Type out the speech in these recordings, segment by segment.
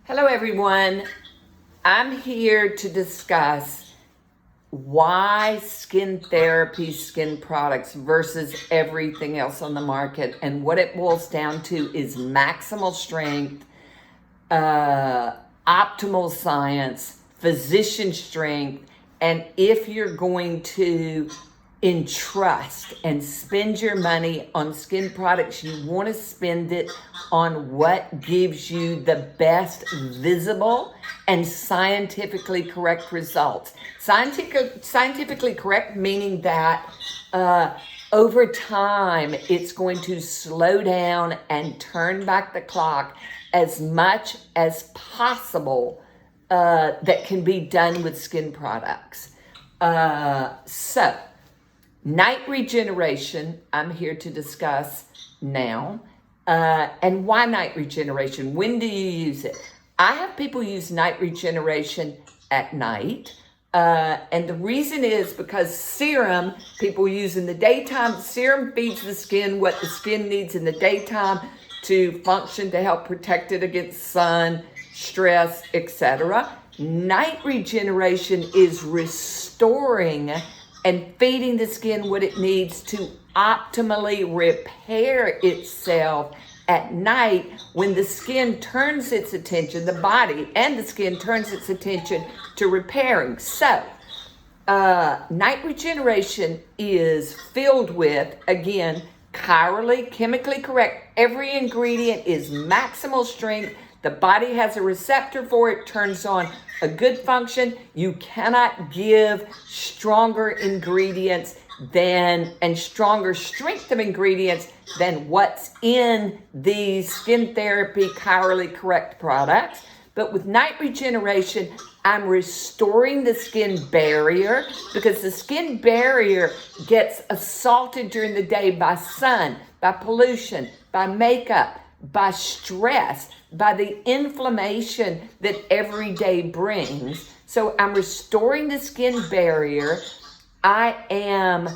Hello everyone, I'm here to discuss why skin therapy, skin products versus everything else on the market, and what it boils down to is maximal strength, optimal science, physician strength, and if you're going to entrust and spend your money on skin products, you want to spend it on what gives you the best visible and scientifically correct results. Scientifically correct meaning that over time it's going to slow down and turn back the clock as much as possible that can be done with skin products. So night regeneration, I'm here to discuss now. And why night regeneration? When do you use it? I have people use night regeneration at night. And the reason is because serum, people use in the daytime. Serum feeds the skin what the skin needs in the daytime to function, to help protect it against sun, stress, etc. Night regeneration is restoring and feeding the skin what it needs to optimally repair itself at night when the skin turns its attention, the body and the skin turns its attention to repairing. So, night regeneration is filled with, again, chirally, chemically correct. Every ingredient is maximal strength. The body has a receptor for it, turns on a good function. You cannot give stronger ingredients and stronger strength of ingredients than what's in these skin therapy chirally correct products. But with night regeneration, I'm restoring the skin barrier because the skin barrier gets assaulted during the day by sun, by pollution, by makeup, by stress, by the inflammation that every day brings. So I'm restoring the skin barrier. I am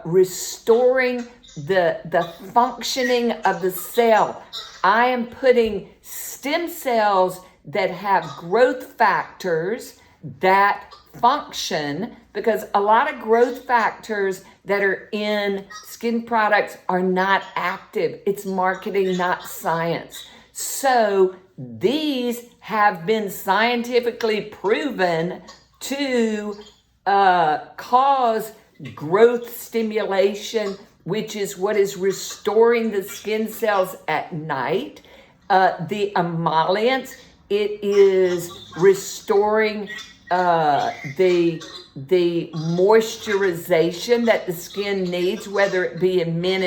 restoring the functioning of the cell. I am putting stem cells that have growth factors that function, because a lot of growth factors that are in skin products are not active. It's marketing, not science. So these have been scientifically proven to cause growth stimulation, which is what is restoring the skin cells at night. The emollients, it is restoring the moisturization that the skin needs, whether it be in men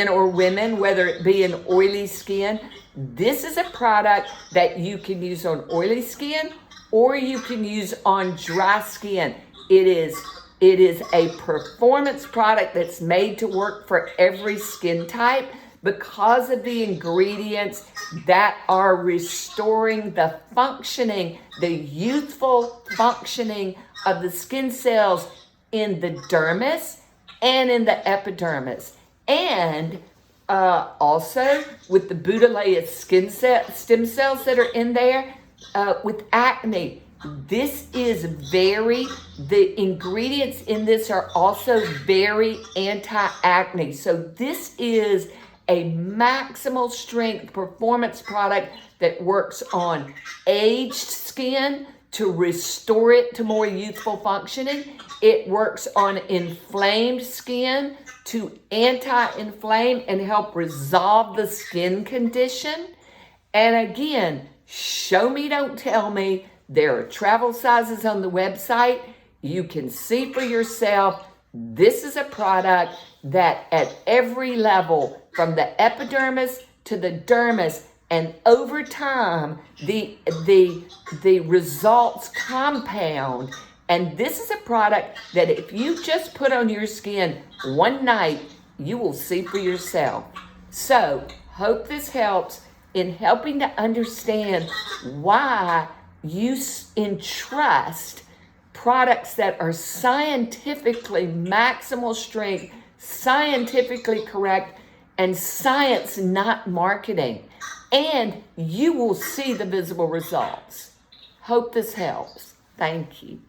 or women, whether it be in oily skin. This is a product that you can use on oily skin or you can use on dry skin. It is a performance product that's made to work for every skin type because of the ingredients that are restoring the functioning, the youthful functioning of the skin cells in the dermis and in the epidermis. And also with the Butylaceous stem cells that are in there, with acne. This is the ingredients in this are also very anti-acne. So this is a maximal strength performance product that works on aged skin to restore it to more youthful functioning. It works on inflamed skin to anti-inflame and help resolve the skin condition. And again, show me, don't tell me. There are travel sizes on the website. You can see for yourself. This is a product that at every level, from the epidermis to the dermis, and over time, the results compound. And this is a product that if you just put on your skin one night, you will see for yourself. So, hope this helps in helping to understand why you entrust products that are scientifically maximal strength, scientifically correct, and science, not marketing. and you will see the visible results. Hope this helps. Thank you.